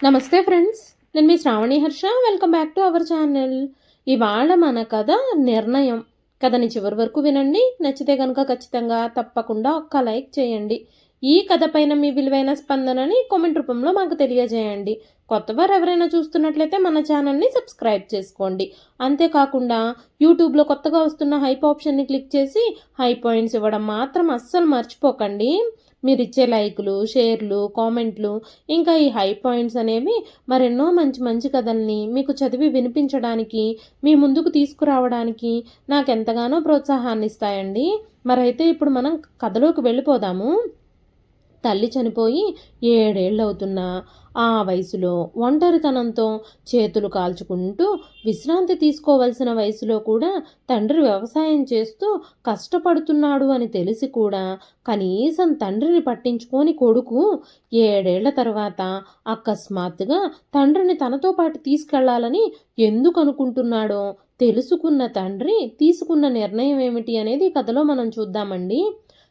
నమస్తే ఫ్రెండ్స్, నేను మీ Sravani Harsha. Welcome back to our channel. ఇవాళ మన కథ నిర్ణయం. కథని చివరి వరకు వినండి. నచ్చితే కనుక ఖచ్చితంగా తప్పకుండా ఒక్క లైక్ చేయండి. ఈ కథ పైన మీ విలువైన స్పందనని కామెంట్ రూపంలో మాకు తెలియజేయండి. కొత్తవారు ఎవరైనా చూస్తున్నట్లయితే మన ఛానల్ని సబ్స్క్రైబ్ చేసుకోండి. అంతేకాకుండా యూట్యూబ్లో కొత్తగా వస్తున్న హైప్ ఆప్షన్ని క్లిక్ చేసి హై పాయింట్స్ ఇవ్వడం మాత్రం అస్సలు మర్చిపోకండి. మీరు ఇచ్చే లైకులు, షేర్లు, కామెంట్లు, ఇంకా ఈ హై పాయింట్స్ అనేవి మరెన్నో మంచి మంచి కథల్ని మీకు చదివి వినిపించడానికి, మీ ముందుకు తీసుకురావడానికి నాకెంతగానో ప్రోత్సాహాన్ని ఇస్తాయండి. మరైతే ఇప్పుడు మనం కథలోకి వెళ్ళిపోదాము. తల్లి చనిపోయి 7 ఏళ్ళవుతున్నా ఆ వయసులో ఒంటరితనంతో చేతులు కాల్చుకుంటూ విశ్రాంతి తీసుకోవలసిన వయసులో కూడా తండ్రి వ్యవసాయం చేస్తూ కష్టపడుతున్నాడు అని తెలిసి కూడా కనీసం తండ్రిని పట్టించుకొని కొడుకు 7 ఏళ్ల తర్వాత అకస్మాత్తుగా తండ్రిని తనతో పాటు తీసుకెళ్లాలని ఎందుకు అనుకుంటున్నాడో తెలుసుకున్న తండ్రి తీసుకున్న నిర్ణయం ఏమిటి అనేది కథలో మనం చూద్దామండి.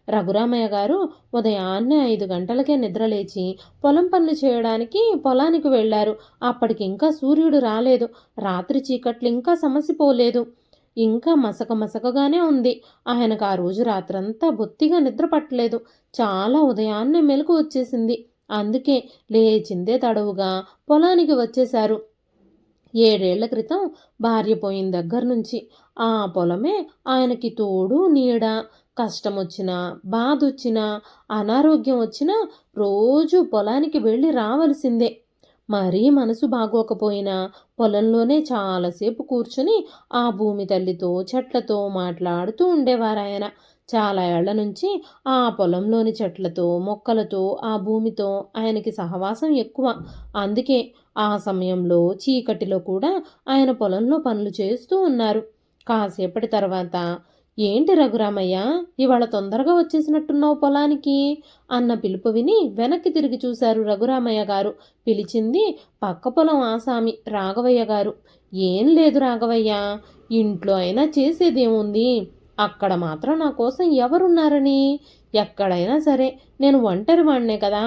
రఘురామయ్య గారు ఉదయాన్నే 5 గంటలకే నిద్రలేచి పొలం పనులు చేయడానికి పొలానికి వెళ్లారు. అప్పటికింకా సూర్యుడు రాలేదు. రాత్రి చీకట్లు ఇంకా సమసిపోలేదు. ఇంకా మసకగానే ఉంది. ఆయనకు ఆ రోజు రాత్రంతా బొత్తిగా నిద్ర పట్టలేదు. చాలా ఉదయాన్నే మెలకు వచ్చేసింది. అందుకే లేచిందే తడవుగా పొలానికి వచ్చేశారు. 7 ఏళ్ల క్రితం భార్య పోయిన దగ్గర నుంచి ఆ పొలమే ఆయనకి తోడు నీడ. కష్టమొచ్చినా, బాధొచ్చినా, అనారోగ్యం వచ్చినా రోజు పొలానికి వెళ్ళి రావలసిందే. మరీ మనసు బాగోకపోయినా పొలంలోనే చాలాసేపు కూర్చుని ఆ భూమి తల్లితో, చెట్లతో మాట్లాడుతూ ఉండేవారాయన. చాలా ఏళ్ల నుంచి ఆ పొలంలోని చెట్లతో, మొక్కలతో, ఆ భూమితో ఆయనకి సహవాసం ఎక్కువ. అందుకే ఆ సమయంలో చీకటిలో కూడా ఆయన పొలంలో పనులు చేస్తూ ఉన్నారు. కాసేపటి తర్వాత, ఏంటి రఘురామయ్య, ఇవాళ తొందరగా వచ్చేసినట్టున్నావు పొలానికి అన్న పిలుపు విని వెనక్కి తిరిగి చూశారు రఘురామయ్య గారు. పిలిచింది పక్క పొలం ఆసామి రాఘవయ్య గారు. ఏం లేదు రాఘవయ్య, ఇంట్లో అయినా చేసేదేముంది, అక్కడ మాత్రం నా కోసం ఎవరున్నారని. ఎక్కడైనా సరే నేను ఒంటరి వాణ్ణే కదా,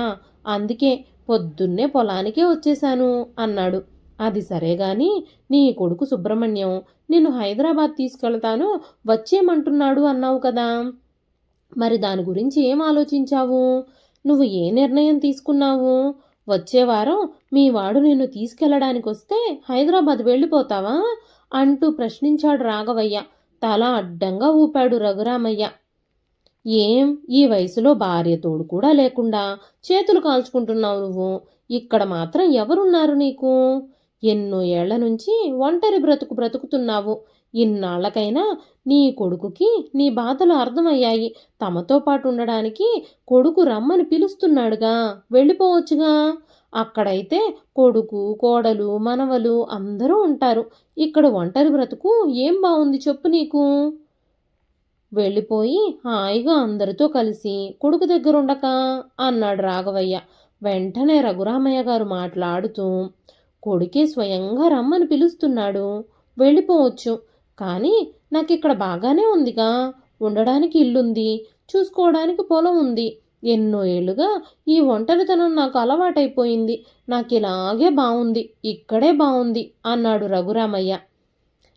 అందుకే పొద్దున్నే పొలానికే వచ్చేశాను అన్నాడు. అది సరే గాని, నీ కొడుకు సుబ్రహ్మణ్యం నిన్ను హైదరాబాద్ తీసుకెళ్తాను వచ్చేయమంటున్నాడు అన్నావు కదా, మరి దాని గురించి ఏం ఆలోచించావు? నువ్వు ఏ నిర్ణయం తీసుకున్నావు? వచ్చే వారం మీ వాడు నిన్ను తీసుకెళ్లడానికి వస్తే హైదరాబాద్ వెళ్ళిపోతావా అంటూ ప్రశ్నించాడు రాఘవయ్య. తల అడ్డంగా ఊపాడు రఘురామయ్య. ఏం, ఈ వయసులో భార్య తోడు కూడా లేకుండా చేతులు కాల్చుకుంటున్నావు నువ్వు? ఇక్కడ మాత్రం ఎవరున్నారు నీకు? ఎన్నో ఏళ్ల నుంచి ఒంటరి బ్రతుకు బ్రతుకుతున్నావు. ఇన్నాళ్లకైనా నీ కొడుకుకి నీ బాధలు అర్థమయ్యాయి. తమతో పాటు ఉండడానికి కొడుకు రమ్మని పిలుస్తున్నాడుగా, వెళ్ళిపోవచ్చుగా. అక్కడైతే కొడుకు, కోడలు, మనవలు అందరూ ఉంటారు. ఇక్కడ ఒంటరి బ్రతుకు ఏం బాగుంది చెప్పు నీకు? వెళ్ళిపోయి హాయిగా అందరితో కలిసి కొడుకు దగ్గరుండక అన్నాడు రాఘవయ్య. వెంటనే రఘురామయ్య గారు మాట్లాడుతూ, కొడుకే స్వయంగా రమ్మని పిలుస్తున్నాడు, వెళ్ళిపోవచ్చు. కానీ నాకిక్కడ బాగానే ఉందిగా, ఉండడానికి ఇల్లుంది, చూసుకోవడానికి పొలం ఉంది. ఎన్నో ఏళ్ళుగా ఈ ఒంటరితనం నాకు అలవాటైపోయింది. నాకిలాగే బాగుంది, ఇక్కడే బాగుంది అన్నాడు రఘురామయ్య.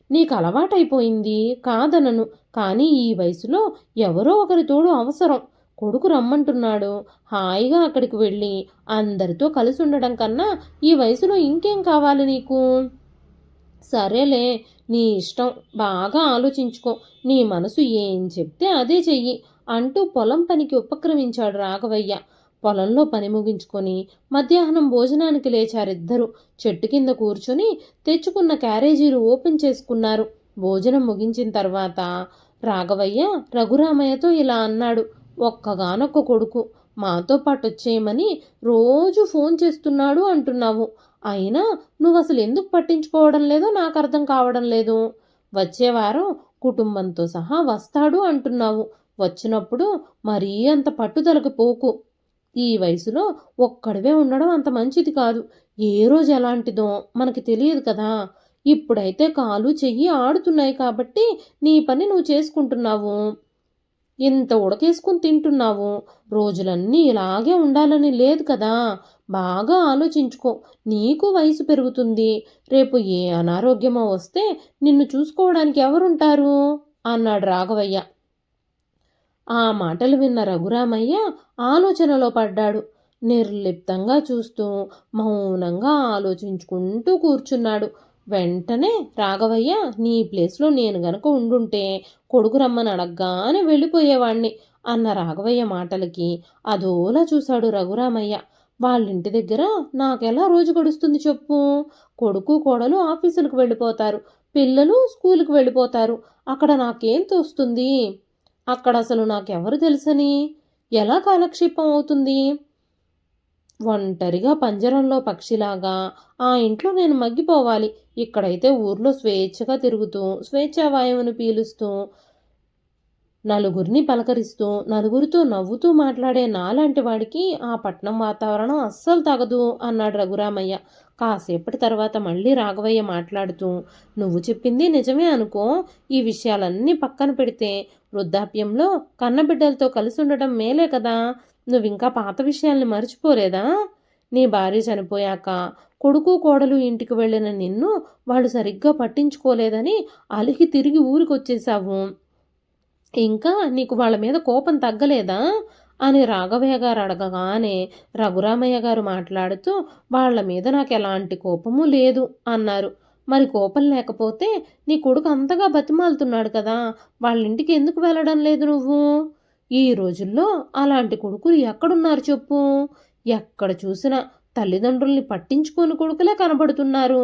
నీకు అలవాటైపోయింది కాదనను, కానీ ఈ వయసులో ఎవరో ఒకరి తోడు అవసరం. కొడుకు రమ్మంటున్నాడు, హాయిగా అక్కడికి వెళ్ళి అందరితో కలిసి ఉండడం కన్నా ఈ వయసులో ఇంకేం కావాలి నీకు? సరేలే, నీ ఇష్టం, బాగా ఆలోచించుకో, నీ మనసు ఏం చెప్తే అదే చెయ్యి అంటూ పొలం పనికి ఉపక్రమించాడు రాఘవయ్య. పొలంలో పని ముగించుకొని మధ్యాహ్నం భోజనానికి లేచారిద్దరూ. చెట్టు కింద కూర్చొని తెచ్చుకున్న క్యారేజీలు ఓపెన్ చేసుకున్నారు. భోజనం ముగించిన తర్వాత రాఘవయ్య రఘురామయ్యతో ఇలా అన్నాడు. ఒక్కగానొక్క కొడుకు, మాతో పాటు వచ్చేయమని రోజు ఫోన్ చేస్తున్నాడు అంటున్నావు. అయినా నువ్వు అసలు ఎందుకు పట్టించుకోవడం లేదో నాకు అర్థం కావడం లేదు. వచ్చే వారం కుటుంబంతో సహా వస్తాడు అంటున్నావు. వచ్చినప్పుడు మరీ అంత పట్టుదలకు పోకు. ఈ వయసులో ఒక్కడివే ఉండడం అంత మంచిది కాదు. ఏ రోజు ఎలాంటిదో మనకి తెలియదు కదా. ఇప్పుడైతే కాలు చెయ్యి ఆడుతున్నాయి కాబట్టి నీ పని నువ్వు చేసుకుంటున్నావు. ఇంత ఉడకేసుకుని తింటున్నావు. రోజులన్నీ ఇలాగే ఉండాలని లేదు కదా. బాగా ఆలోచించుకో. నీకు వయసు పెరుగుతుంది. రేపు ఏ అనారోగ్యమో వస్తే నిన్ను చూసుకోవడానికి ఎవరుంటారు అన్నాడు రాఘవయ్య. ఆ మాటలు విన్న రఘురామయ్య ఆలోచనలో పడ్డాడు. నిర్లిప్తంగా చూస్తూ మౌనంగా ఆలోచించుకుంటూ కూర్చున్నాడు. వెంటనే రాఘవయ్య, నీ ప్లేస్లో నేను గనక ఉండుంటే కొడుకు రమ్మని అడగ్గానే వెళ్ళిపోయేవాణ్ణి అన్న రాఘవయ్య మాటలకి అదోలా చూశాడు రఘురామయ్య. వాళ్ళింటి దగ్గర నాకెలా రోజు గడుస్తుంది చెప్పు. కొడుకు కోడలు ఆఫీసులకు వెళ్ళిపోతారు, పిల్లలు స్కూలుకు వెళ్ళిపోతారు. అక్కడ నాకేం తోస్తుంది? అక్కడ అసలు నాకెవరు తెలుసని ఎలా కాలక్షేపం అవుతుంది? ఒంటరిగా పంజరంలో పక్షిలాగా ఆ ఇంట్లో నేను మగ్గిపోవాలి. ఇక్కడైతే ఊర్లో స్వేచ్ఛగా తిరుగుతూ స్వేచ్ఛా వాయువును పీలుస్తూ నలుగురిని పలకరిస్తూ నలుగురితో నవ్వుతూ మాట్లాడే నాలాంటి వాడికి ఆ పట్నం వాతావరణం అస్సలు తగదు అన్నాడు రఘురామయ్య. కాసేపటి తర్వాత మళ్ళీ రాఘవయ్య మాట్లాడుతూ, నువ్వు చెప్పింది నిజమే అనుకో. ఈ విషయాలన్నీ పక్కన పెడితే వృద్ధాప్యంలో కన్నబిడ్డలతో కలిసి ఉండటం మేలే కదా. నువ్వింకా పాత విషయాల్ని మర్చిపోలేదా? నీ భార్య చనిపోయాక కొడుకు కోడలు ఇంటికి వెళ్ళిన నిన్ను వాళ్ళు సరిగ్గా పట్టించుకోలేదని అలిగి తిరిగి ఊరికొచ్చేశావు. ఇంకా నీకు వాళ్ళ మీద కోపం తగ్గలేదా అని రాఘవయ్య గారు అడగగానే రఘురామయ్య గారు మాట్లాడుతూ, వాళ్ళ మీద నాకు ఎలాంటి కోపము లేదు అన్నారు. మరి కోపం లేకపోతే నీ కొడుకు అంతగా బతిమాలుతున్నాడు కదా, వాళ్ళ ఇంటికి ఎందుకు వెళ్ళడం లేదు నువ్వు? ఈ రోజుల్లో అలాంటి కొడుకులు ఎక్కడున్నారు చెప్పు. ఎక్కడ చూసినా తల్లిదండ్రుల్ని పట్టించుకోని కొడుకులే కనబడుతున్నారు.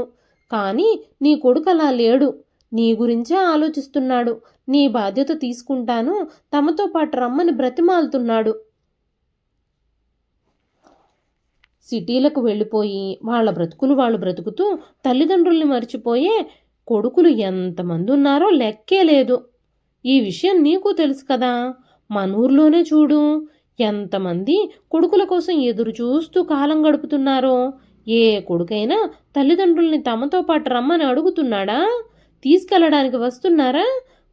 కానీ నీ కొడుకు అలా లేడు. నీ గురించే ఆలోచిస్తున్నాడు. నీ బాధ్యత తీసుకుంటాను, తమతో పాటు రమ్మని బ్రతిమాలుతున్నాడు. సిటీలకు వెళ్ళిపోయి వాళ్ళ బ్రతుకులు వాళ్ళు బ్రతుకుతూ తల్లిదండ్రుల్ని మర్చిపోయే కొడుకులు ఎంతమంది ఉన్నారో లెక్కే లేదు. ఈ విషయం నీకు తెలుసు కదా. మనూర్లోనే చూడు, ఎంతమంది కొడుకుల కోసం ఎదురు చూస్తూ కాలం గడుపుతున్నారో. ఏ కొడుకైనా తల్లిదండ్రుల్ని తమతో పాటు రమ్మని అడుగుతున్నాడా? తీసుకెళ్ళడానికి వస్తున్నారా?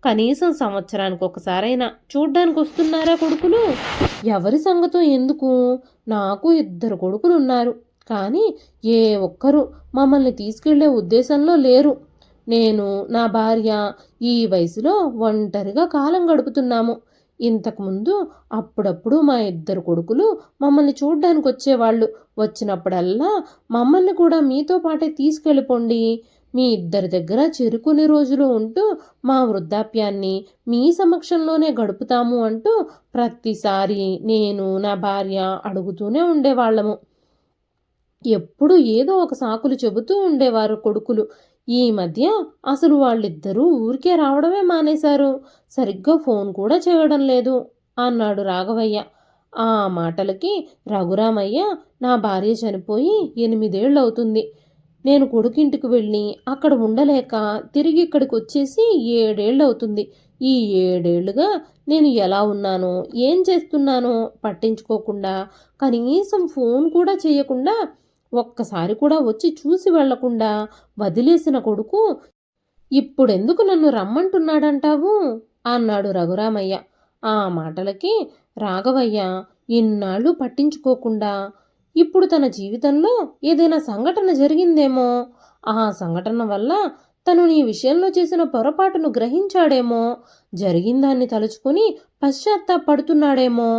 కనీసం సంవత్సరానికి ఒకసారైనా చూడ్డానికి వస్తున్నారా కొడుకులు? ఎవరి సంగతో ఎందుకు, నాకు 2 కొడుకులు ఉన్నారు, కానీ ఏ ఒక్కరూ మమ్మల్ని తీసుకెళ్లే ఉద్దేశంలో లేరు. నేను నా భార్య ఈ వయసులో ఒంటరిగా కాలం గడుపుతున్నాము. ఇంతకుముందు అప్పుడప్పుడు మా 2 కొడుకులు మమ్మల్ని చూడ్డానికి వచ్చేవాళ్ళు. వచ్చినప్పుడల్లా మమ్మల్ని కూడా మీతో పాటే తీసుకెళ్ళిపోండి, మీ ఇద్దరి దగ్గర చెరుకుని రోజులు ఉంటూ మా వృద్ధాప్యాన్ని మీ సమక్షంలోనే గడుపుతాము అంటూ ప్రతిసారి నేను నా భార్య అడుగుతూనే ఉండేవాళ్ళము. ఎప్పుడు ఏదో ఒక సాకులు చెబుతూ ఉండేవారు కొడుకులు. ఈ మధ్య అసలు వాళ్ళిద్దరూ ఊరికే రావడమే మానేశారు. సరిగ్గా ఫోన్ కూడా చేయడం లేదు అన్నాడు రాఘవయ్య. ఆ మాటలకి రఘురామయ్య, నా భార్య చనిపోయి 8 ఏళ్ళు అవుతుంది. నేను కొడుకింటికి వెళ్ళి అక్కడ ఉండలేక తిరిగి ఇక్కడికి వచ్చేసి 7 ఏళ్ళు అవుతుంది. ఈ 7 ఏళ్ళుగా నేను ఎలా ఉన్నానో ఏం చేస్తున్నానో పట్టించుకోకుండా, కనీసం ఫోన్ కూడా చేయకుండా, ఒక్కసారి కూడా వచ్చి చూసి వెళ్లకుండా వదిలేసిన కొడుకు ఇప్పుడెందుకు నన్ను రమ్మంటున్నాడంటావు అన్నాడు రఘురామయ్య. ఆ మాటలకి రాఘవయ్య ఇన్నాళ్ళు పట్టించుకోకుండా ఇప్పుడు తన జీవితంలో ఏదైనా సంఘటన జరిగిందేమో, ఆ సంఘటన వల్ల తను నీ విషయంలో చేసిన పొరపాటును గ్రహించాడేమో, జరిగిందాన్ని తలుచుకుని పశ్చాత్తాపడుతున్నాడేమో,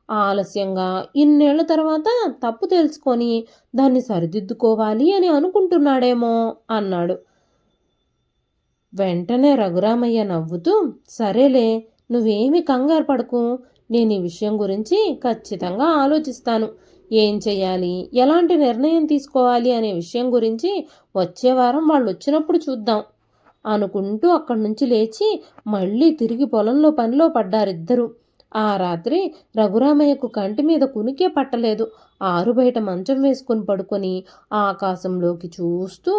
ఆలస్యంగా ఇన్నేళ్ల తర్వాత తప్పు తెలుసుకొని దాన్ని సరిదిద్దుకోవాలి అని అనుకుంటున్నాడేమో అన్నాడు. వెంటనే రఘురామయ్య నవ్వుతూ, సరేలే, నువ్వేమీ కంగారు పడకు. నేను ఈ విషయం గురించి ఖచ్చితంగా ఆలోచిస్తాను. ఏం చెయ్యాలి, ఎలాంటి నిర్ణయం తీసుకోవాలి అనే విషయం గురించి వచ్చే వారం వాళ్ళు వచ్చినప్పుడు చూద్దాం అనుకుంటూ అక్కడి నుంచి లేచి మళ్ళీ తిరిగి పొలంలో పనిలో పడ్డారిద్దరూ. ఆ రాత్రి రఘురామయ్యకు కంటి మీద కునికే పట్టలేదు. ఆరుబయట మంచం వేసుకుని పడుకొని ఆకాశంలోకి చూస్తూ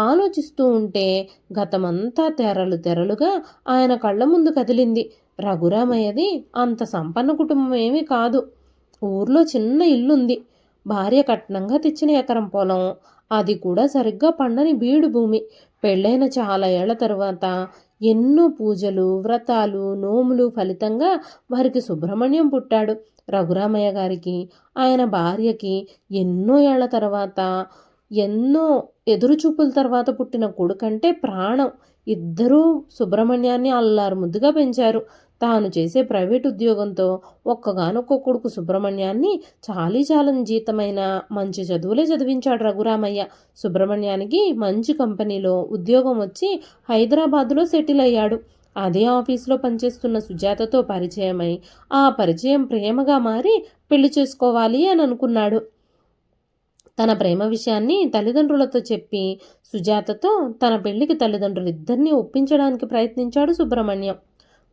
ఆలోచిస్తూ ఉంటే గతమంతా తెరలు తెరలుగా ఆయన కళ్ళ ముందు కదిలింది. రఘురామయ్యది అంత సంపన్న కుటుంబం ఏమీ కాదు. ఊర్లో చిన్న ఇల్లుంది. భార్య కట్నంగా తెచ్చిన ఎకరం పొలం, అది కూడా సరిగ్గా పండని బీడు భూమి. పెళ్ళైన చాలా ఏళ్ల తరువాత ఎన్నో పూజలు, వ్రతాలు, నోములు ఫలితంగా వారికి సుబ్రహ్మణ్యం పుట్టాడు. రఘురామయ్య గారికి ఆయన భార్యకి ఎన్నో ఏళ్ల తర్వాత, ఎన్నో ఎదురుచూపుల తర్వాత పుట్టిన కొడుకంటే ప్రాణం. ఇద్దరూ సుబ్రహ్మణ్యాన్ని అల్లారు ముద్దుగా పెంచారు. తాను చేసే ప్రైవేట్ ఉద్యోగంతో ఒక్కగానొక్క కొడుకు సుబ్రహ్మణ్యాన్ని చాలీచాలని జీతమైన మంచి చదువులే చదివించాడు రఘురామయ్య. సుబ్రహ్మణ్యానికి మంచి కంపెనీలో ఉద్యోగం వచ్చి హైదరాబాదులో సెటిల్ అయ్యాడు. అదే ఆఫీసులో పనిచేస్తున్న సుజాతతో పరిచయమై ఆ పరిచయం ప్రేమగా మారి పెళ్లి చేసుకోవాలి అని అనుకున్నాడు. తన ప్రేమ విషయాన్ని తల్లిదండ్రులతో చెప్పి సుజాతతో తన పెళ్లికి తల్లిదండ్రులిద్దరినీ ఒప్పించడానికి ప్రయత్నించాడు సుబ్రహ్మణ్యం.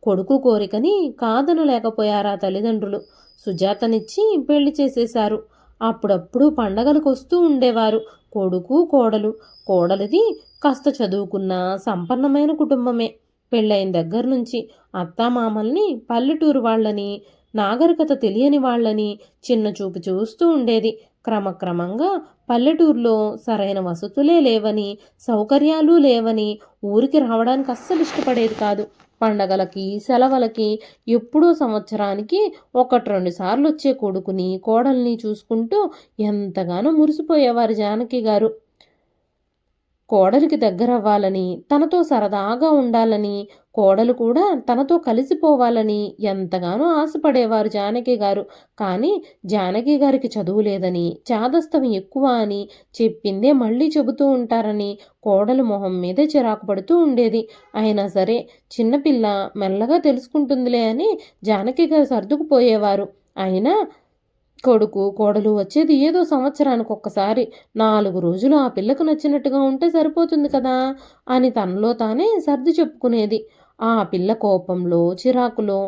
కొడుకు కోరికని కాదనలేకపోయారా తల్లిదండ్రులు. సుజాతనిచ్చి పెళ్లి చేసేశారు. అప్పుడప్పుడు పండగలకు వస్తూ ఉండేవారు కొడుకు కోడలు. కోడలిది కాస్త చదువుకున్న సంపన్నమైన కుటుంబమే. పెళ్ళైన దగ్గర నుంచి అత్తామామల్ని పల్లెటూరు వాళ్ళని, నాగరికత తెలియని వాళ్ళని చిన్న చూపు చూస్తూ ఉండేది. క్రమక్రమంగా పల్లెటూరులో సరైన వసతులే లేవని, సౌకర్యాలు లేవని ఊరికి రావడానికి అస్సలు ఇష్టపడేది కాదు. పండగలకి, సెలవులకి ఎప్పుడో సంవత్సరానికి 1-2 సార్లు వచ్చే కొడుకుని, కోడల్ని చూసుకుంటూ ఎంతగానో మురిసిపోయేవారు జానకి గారు. కోడలికి దగ్గరవ్వాలని, తనతో సరదాగా ఉండాలని, కోడలు కూడా తనతో కలిసిపోవాలని ఎంతగానో ఆశపడేవారు జానకి గారు. కానీ జానకి గారికి చదువు లేదని, చాదస్తం ఎక్కువ అని, చెప్పిందే మళ్ళీ చెబుతూ ఉంటారని కోడలు మొహం మీదే చిరాకు పడుతూ ఉండేది. అయినా సరే చిన్నపిల్ల మెల్లగా తెలుసుకుంటుందిలే అని జానకి గారు సర్దుకుపోయేవారు. అయినా కొడుకు కోడలు వచ్చేది ఏదో సంవత్సరానికి ఒక్కసారి. 4 రోజులు ఆ పిల్లకు నచ్చినట్టుగా ఉంటే సరిపోతుంది కదా అని తనలో తానే సర్ది చెప్పుకునేది. ఆ పిల్ల కోపంలో, చిరాకులో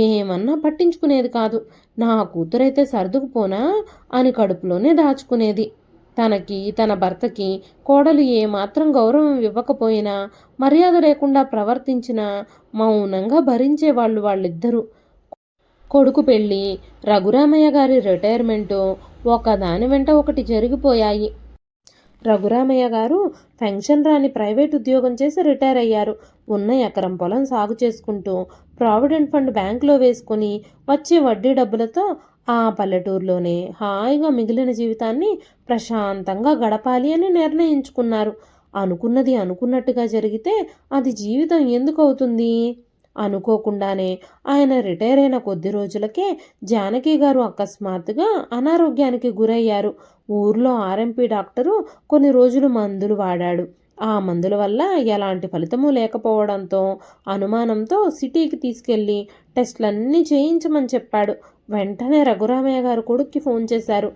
ఏమన్నా పట్టించుకునేది కాదు. నా కూతురైతే సర్దుకుపోనా అని కడుపులోనే దాచుకునేది. తనకి, తన భర్తకి కోడలు ఏమాత్రం గౌరవం ఇవ్వకపోయినా, మర్యాద లేకుండా ప్రవర్తించినా మౌనంగా భరించేవాళ్ళు వాళ్ళిద్దరూ. కొడుకు పెళ్ళి, రఘురామయ్య గారి రిటైర్మెంటు ఒకదాని వెంట ఒకటి జరిగిపోయాయి. రఘురామయ్య గారు పెన్షన్ రాని ప్రైవేట్ ఉద్యోగం చేసి రిటైర్ అయ్యారు. ఉన్న ఎకరం పొలం సాగు చేసుకుంటూ ప్రావిడెంట్ ఫండ్ బ్యాంకులో వేసుకుని వచ్చే వడ్డీ డబ్బులతో ఆ పల్లెటూరులోనే హాయిగా మిగిలిన జీవితాన్ని ప్రశాంతంగా గడపాలి అని నిర్ణయించుకున్నారు. అనుకున్నది అనుకున్నట్టుగా జరిగితే అది జీవితం ఎందుకు అవుతుంది? అనుకోకుండానే ఆయన రిటైర్ అయిన కొద్ది రోజులకే జానకి గారు అకస్మాత్తుగా అనారోగ్యానికి గురయ్యారు. ఊర్లో ఆర్ఎంపీ డాక్టరు కొన్ని రోజులు మందులు వాడాడు. ఆ మందుల వల్ల ఎలాంటి ఫలితము లేకపోవడంతో అనుమానంతో సిటీకి తీసుకెళ్లి టెస్టులన్నీ చేయించమని చెప్పాడు. వెంటనే రఘురామయ్య గారు కొడుక్కి ఫోన్ చేశారు.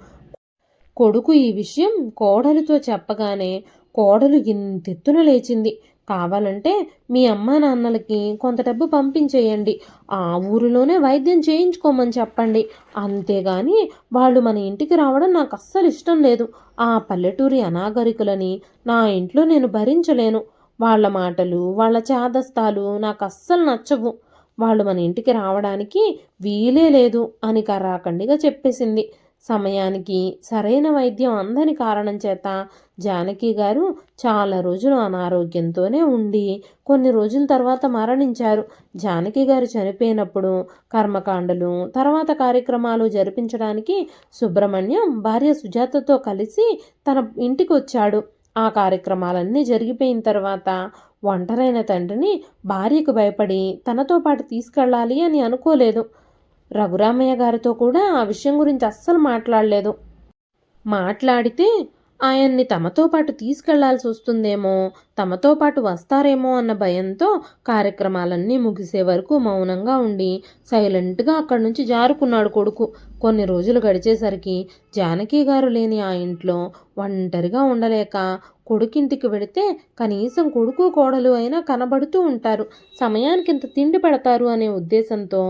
కొడుకు ఈ విషయం కోడలితో చెప్పగానే కోడలు ఇంతెత్తున లేచింది. కావాలంటే మీ అమ్మా నాన్నలకి కొంత డబ్బు పంపించేయండి, ఆ ఊరిలోనే వైద్యం చేయించుకోమని చెప్పండి. అంతేగాని వాళ్ళు మన ఇంటికి రావడం నాకు అస్సలు ఇష్టం లేదు. ఆ పల్లెటూరి అనాగరికులని నా ఇంట్లో నేను భరించలేను. వాళ్ళ మాటలు, వాళ్ళ చాదస్తాలు నాకు అస్సలు నచ్చవు. వాళ్ళు మన ఇంటికి రావడానికి వీలే లేదు అని కరాఖండిగా చెప్పేసింది. సమయానికి సరైన వైద్యం అందని కారణం చేత జానకి గారు చాలా రోజులు అనారోగ్యంతోనే ఉండి కొన్ని రోజుల తర్వాత మరణించారు. జానకి గారు చనిపోయినప్పుడు కర్మకాండలు, తర్వాత కార్యక్రమాలు జరిపించడానికి సుబ్రహ్మణ్యం భార్య సుజాతతో కలిసి తన ఇంటికి వచ్చాడు. ఆ కార్యక్రమాలన్నీ జరిగిపోయిన తర్వాత ఒంటరైన తండ్రిని భార్యకు భయపడి తనతో పాటు తీసుకెళ్ళాలి అని అనుకోలేదు. రఘురామయ్య గారితో కూడా ఆ విషయం గురించి అస్సలు మాట్లాడలేదు. మాట్లాడితే ఆయన్ని తమతో పాటు తీసుకెళ్లాల్సి వస్తుందేమో, తమతో పాటు వస్తారేమో అన్న భయంతో కార్యక్రమాలన్నీ ముగిసే వరకు మౌనంగా ఉండి సైలెంట్గా అక్కడి నుంచి జారుకున్నాడు కొడుకు. కొన్ని రోజులు గడిచేసరికి జానకి గారు లేని ఆ ఇంట్లో ఒంటరిగా ఉండలేక కొడుకింటికి వెళితే కనీసం కొడుకు కోడలు అయినా కనబడుతూ ఉంటారు, సమయానికి ఇంత తిండి పెడతారు అనే ఉద్దేశంతో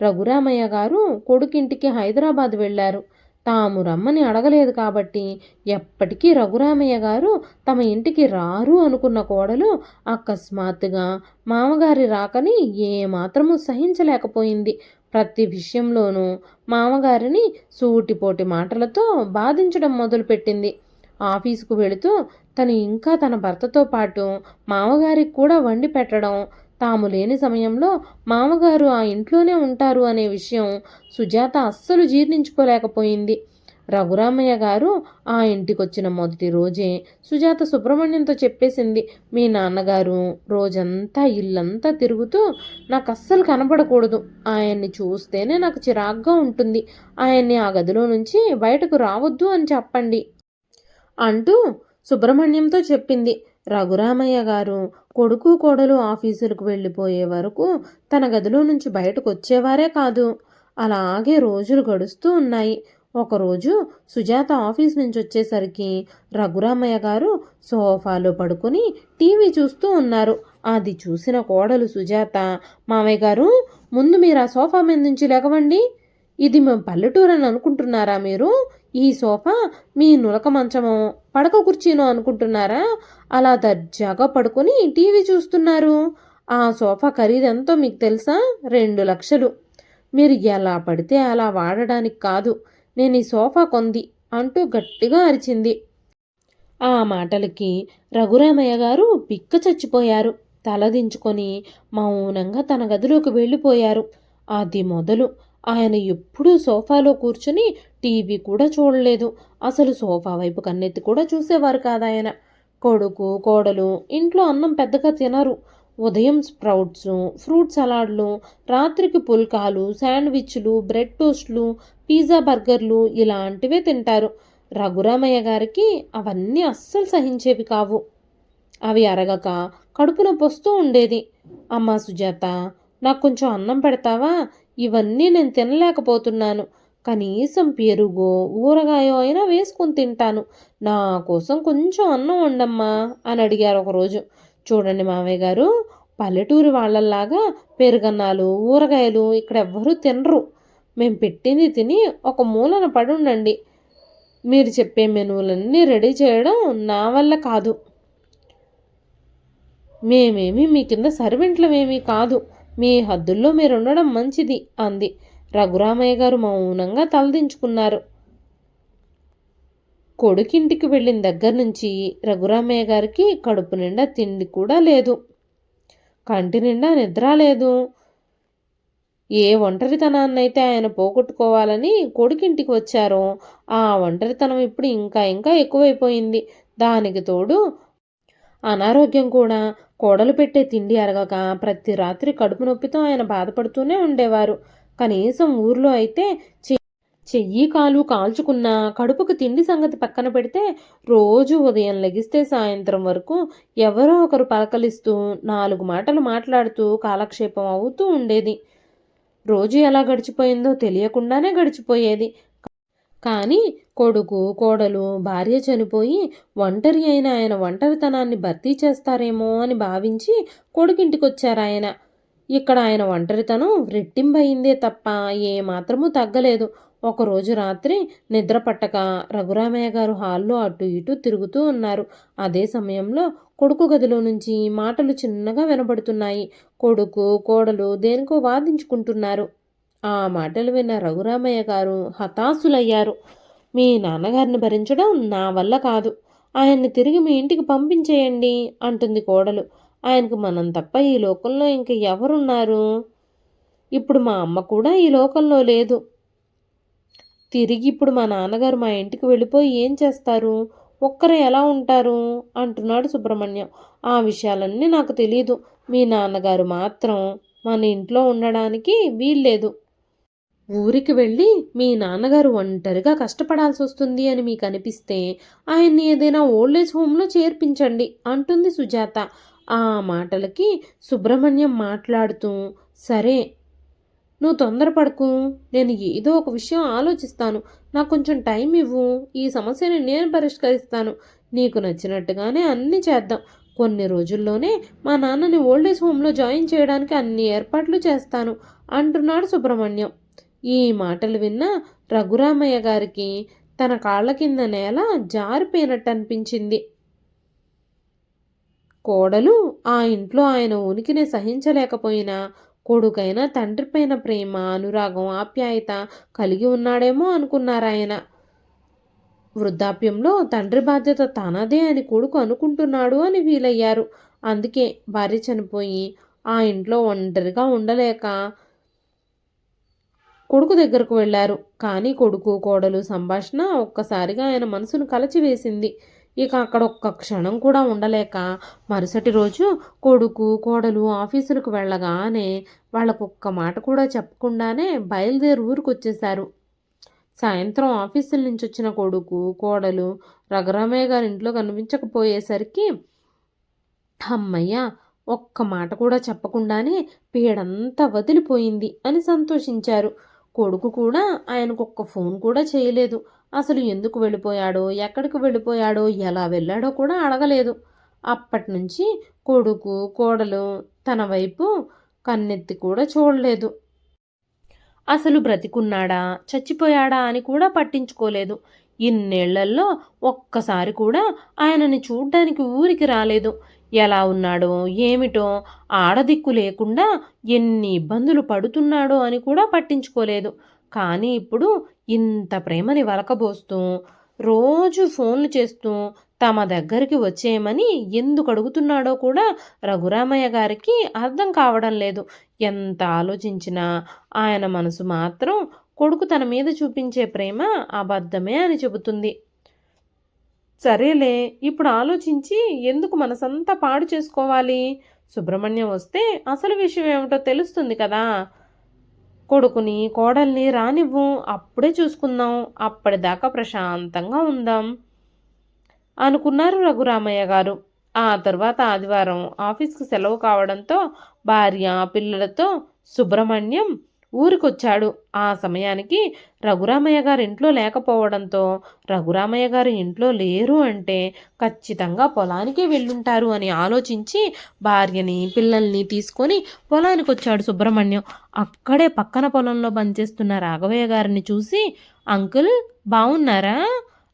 రఘురామయ్య గారు కొడుకింటికి హైదరాబాద్ వెళ్ళారు. తాము రమ్మని అడగలేదు కాబట్టి ఎప్పటికీ రఘురామయ్య గారు తమ ఇంటికి రారు అనుకున్న కోడలు అకస్మాత్తుగా మామగారి రాకని ఏమాత్రము సహించలేకపోయింది. ప్రతి విషయంలోనూ మామగారిని సూటిపోటి మాటలతో బాధించడం మొదలుపెట్టింది. ఆఫీసుకు వెళుతూ తను ఇంకా తన భర్తతో పాటు మామగారికి కూడా వండి పెట్టడం, తాము లేని సమయంలో మామగారు ఆ ఇంట్లోనే ఉంటారు అనే విషయం సుజాత అస్సలు జీర్ణించుకోలేకపోయింది. రఘురామయ్య గారు ఆ ఇంటికొచ్చిన మొదటి రోజే సుజాత సుబ్రహ్మణ్యంతో చెప్పేసింది, మీ నాన్నగారు రోజంతా ఇల్లంతా తిరుగుతూ నాకు అస్సలు కనబడకూడదు, ఆయన్ని చూస్తేనే నాకు చిరాగ్గా ఉంటుంది, ఆయన్ని ఆ గదిలో నుంచి బయటకు రావద్దు అని చెప్పండి అంటూ సుబ్రహ్మణ్యంతో చెప్పింది. రఘురామయ్య గారు కొడుకు కోడలు ఆఫీసులకు వెళ్ళిపోయే వరకు తన గదిలో నుంచి బయటకు వచ్చేవారే కాదు. అలాగే రోజులు గడుస్తూ ఉన్నాయి. ఒకరోజు సుజాత ఆఫీస్ నుంచి వచ్చేసరికి రఘురామయ్య గారు సోఫాలో పడుకొని టీవీ చూస్తూ ఉన్నారు. అది చూసిన కోడలు సుజాత, మామయ్య గారు ముందు మీరు ఆ సోఫా మీద నుంచి లేకవండి, ఇది మేము పల్లెటూరు అని అనుకుంటున్నారా మీరు? ఈ సోఫా మీ నులక మంచమో పడక కుర్చీనో అనుకుంటున్నారా? అలా దర్జాగా పడుకొని టీవీ చూస్తున్నారు. ఆ సోఫా ఖరీదెంతో మీకు తెలుసా? 2 లక్షలు. మీరు ఎలా పడితే అలా వాడడానికి కాదు, నేను ఈ సోఫా కొంది అంటూ గట్టిగా అరిచింది. ఆ మాటలకి రఘురామయ్య గారు బిక్క చచ్చిపోయారు. తలదించుకొని మౌనంగా తన గదిలోకి వెళ్ళిపోయారు. అది మొదలు ఆయన ఎప్పుడూ సోఫాలో కూర్చుని టీవీ కూడా చూడలేదు. అసలు సోఫా వైపు కన్నెత్తి కూడా చూసేవారు కాదాయన. కొడుకు కోడలు ఇంట్లో అన్నం పెద్దగా తినరు. ఉదయం స్ప్రౌట్స్, ఫ్రూట్ సలాడ్లు, రాత్రికి పుల్కాలు, శాండ్విచ్లు, బ్రెడ్ టోస్ట్లు, పిజ్జా, బర్గర్లు ఇలాంటివే తింటారు. రఘురామయ్య గారికి అవన్నీ అస్సలు సహించేవి కావు. అవి అరగక కడుపు నొప్పి వస్తూ ఉండేది. అమ్మా సుజాత, నాకు కొంచెం అన్నం పెడతావా? ఇవన్నీ నేను తినలేకపోతున్నాను. కనీసం పెరుగో ఊరగాయో అయినా వేసుకుని తింటాను. నా కోసం కొంచెం అన్నం వండమ్మా అని అడిగారు ఒకరోజు. చూడండి మావయ్య గారు, పల్లెటూరి వాళ్ళల్లాగా పెరుగన్నాలు ఊరగాయలు ఇక్కడ ఎవ్వరూ తినరు. మేం పెట్టింది తిని ఒక మూలన పడుండండి. మీరు చెప్పే మెనువులన్నీ రెడీ చేయడం నా వల్ల కాదు. మేమేమీ మీ కింద సర్వెంట్లమేమీ కాదు. మీ హద్దుల్లో మీరుండడం మంచిది అంది. రఘురామయ్య గారు మౌనంగా తలదించుకున్నారు. కొడుకింటికి వెళ్ళిన దగ్గర నుంచి రఘురామయ్య గారికి కడుపు నిండా తిండి కూడా లేదు, కంటి నిండా నిద్ర లేదు. ఏ ఒంటరితనాన్నైతే ఆయన పోగొట్టుకోవాలని కొడుకింటికి వచ్చారో ఆ ఒంటరితనం ఇప్పుడు ఇంకా ఇంకా ఎక్కువైపోయింది. దానికి తోడు అనారోగ్యం కూడా. కోడలు పెట్టే తిండి అరగక ప్రతి రాత్రి కడుపు నొప్పితో ఆయన బాధపడుతూనే ఉండేవారు. కనీసం ఊర్లో అయితే చెయ్యి కాలు కాల్చుకున్నా కడుపుకు తిండి సంగతి పక్కన పెడితే రోజు ఉదయం లెగిస్తే సాయంత్రం వరకు ఎవరో ఒకరు పలకలిస్తూ 4 మాటలు మాట్లాడుతూ కాలక్షేపం అవుతూ ఉండేది. రోజు ఎలా గడిచిపోయిందో తెలియకుండానే గడిచిపోయేది. కానీ కొడుకు కోడలు భార్య చనిపోయి ఒంటరి అయిన ఆయన ఒంటరితనాన్ని భర్తీ చేస్తారేమో అని భావించి కొడుకింటికొచ్చారాయన. ఇక్కడ ఆయన ఒంటరితనం రెట్టింపయిందే తప్ప ఏమాత్రమూ తగ్గలేదు. ఒకరోజు రాత్రి నిద్ర పట్టక రఘురామయ్య గారు హాల్లో అటు ఇటు తిరుగుతూ ఉన్నారు. అదే సమయంలో కొడుకు గదిలో నుంచి మాటలు చిన్నగా వినబడుతున్నాయి. కొడుకు కోడలు దేనికో వాదించుకుంటున్నారు. ఆ మాటలు విన్న రఘురామయ్య గారు హతాశులయ్యారు. మీ నాన్నగారిని భరించడం నా వల్ల కాదు, ఆయన్ని తిరిగి మీ ఇంటికి పంపించేయండి అంటుంది కోడలు. ఆయనకు మనం తప్ప ఈ లోకంలో ఇంక ఎవరున్నారు? ఇప్పుడు మా అమ్మ కూడా ఈ లోకంలో లేదు. తిరిగి ఇప్పుడు మా నాన్నగారు మా ఇంటికి వెళ్ళిపోయి ఏం చేస్తారు? ఒక్కరే ఎలా ఉంటారు అంటున్నాడు సుబ్రహ్మణ్యం. ఆ విషయాలన్నీ నాకు తెలీదు. మీ నాన్నగారు మాత్రం మన ఇంట్లో ఉండడానికి వీల్లేదు. ఊరికి వెళ్ళి మీ నాన్నగారు ఒంటరిగా కష్టపడాల్సి వస్తుంది అని మీకు అనిపిస్తే ఆయన్ని ఏదైనా ఓల్డేజ్ హోమ్లో చేర్పించండి అంటుంది సుజాత. ఆ మాటలకి సుబ్రహ్మణ్యం మాట్లాడుతూ, సరే నువ్వు తొందరపడకు, నేను ఏదో ఒక విషయం ఆలోచిస్తాను, నాకు కొంచెం టైం ఇవ్వు, ఈ సమస్యని నేను పరిష్కరిస్తాను, నీకు నచ్చినట్టుగానే అన్నీ చేద్దాం, కొన్ని రోజుల్లోనే మా నాన్నని ఓల్డేజ్ హోమ్లో జాయిన్ చేయడానికి అన్ని ఏర్పాట్లు చేస్తాను అంటున్నాడు సుబ్రహ్మణ్యం. ఈ మాటలు విన్న రఘురామయ్య గారికి తన కాళ్ళ కింద నేల జారిపోయినట్టు అనిపించింది. కోడలు ఆ ఇంట్లో ఆయన ఉనికిని సహించలేకపోయినా కొడుకైన తండ్రిపైన ప్రేమ అనురాగం ఆప్యాయత కలిగి ఉన్నాడేమో అనుకున్నారాయన. వృద్ధాప్యంలో తండ్రి బాధ్యత తనదే అని కొడుకు అనుకుంటున్నాడు అని వీలయ్యారు. అందుకే భార్య చనిపోయి ఆ ఇంట్లో ఒంటరిగా ఉండలేక కొడుకు దగ్గరకు వెళ్లారు. కానీ కొడుకు కోడలు సంభాషణ ఒక్కసారిగా ఆయన మనసును కలచివేసింది. ఇక అక్కడ ఒక్క క్షణం కూడా ఉండలేక మరుసటి రోజు కొడుకు కోడలు ఆఫీసులకు వెళ్ళగానే వాళ్ళకొక్క మాట కూడా చెప్పకుండానే బయలుదేరి ఊరికొచ్చేశారు. సాయంత్రం ఆఫీసుల నుంచి వచ్చిన కొడుకు కోడలు రఘురామయ్య గారి ఇంట్లో కనిపించకపోయేసరికి హమ్మయ్య, ఒక్క మాట కూడా చెప్పకుండానే పీడంతా వదిలిపోయింది అని సంతోషించారు. కొడుకు కూడా ఆయనకొక్క ఫోన్ కూడా చేయలేదు. అసలు ఎందుకు వెళ్ళిపోయాడో, ఎక్కడికి వెళ్ళిపోయాడో, ఎలా వెళ్ళాడో కూడా అడగలేదు. అప్పటినుంచి కొడుకు కోడలు తన వైపు కన్నెత్తి కూడా చూడలేదు. అసలు బ్రతికున్నాడా చచ్చిపోయాడా అని కూడా పట్టించుకోలేదు. ఇన్నేళ్లల్లో ఒక్కసారి కూడా ఆయనని చూడ్డానికి ఊరికి రాలేదు. ఎలా ఉన్నాడో ఏమిటో, ఆడదిక్కు లేకుండా ఎన్ని ఇబ్బందులు పడుతున్నాడో అని కూడా పట్టించుకోలేదు. కానీ ఇప్పుడు ఇంత ప్రేమని వలకబోస్తూ రోజు ఫోన్లు చేస్తూ తమ దగ్గరికి వచ్చేయమని ఎందుకు అడుగుతున్నాడో కూడా రఘురామయ్య గారికి అర్థం కావడం లేదు. ఎంత ఆలోచించినా ఆయన మనసు మాత్రం కొడుకు తన మీద చూపించే ప్రేమ అబద్ధమే అని చెబుతుంది. సరేలే, ఇప్పుడు ఆలోచించి ఎందుకు మనసంతా పాడు చేసుకోవాలి? సుబ్రహ్మణ్యం వస్తే అసలు విషయం ఏమిటో తెలుస్తుంది కదా. కొడుకుని కోడల్ని రానివ్వు, అప్పుడే చూసుకుందాం, అప్పటిదాకా ప్రశాంతంగా ఉందాం అనుకున్నారు రఘురామయ్య గారు. ఆ తర్వాత ఆదివారం ఆఫీస్కి సెలవు కావడంతో భార్య పిల్లలతో సుబ్రహ్మణ్యం ఊరికొచ్చాడు. ఆ సమయానికి రఘురామయ్య గారు ఇంట్లో లేకపోవడంతో రఘురామయ్య గారు ఇంట్లో లేరు అంటే ఖచ్చితంగా పొలానికే వెళ్ళుంటారు అని ఆలోచించి భార్యని పిల్లల్ని తీసుకొని పొలానికి వచ్చాడు సుబ్రహ్మణ్యం. అక్కడే పక్కన పొలంలో పనిచేస్తున్న రాఘవయ్య గారిని చూసి అంకుల్ బాగున్నారా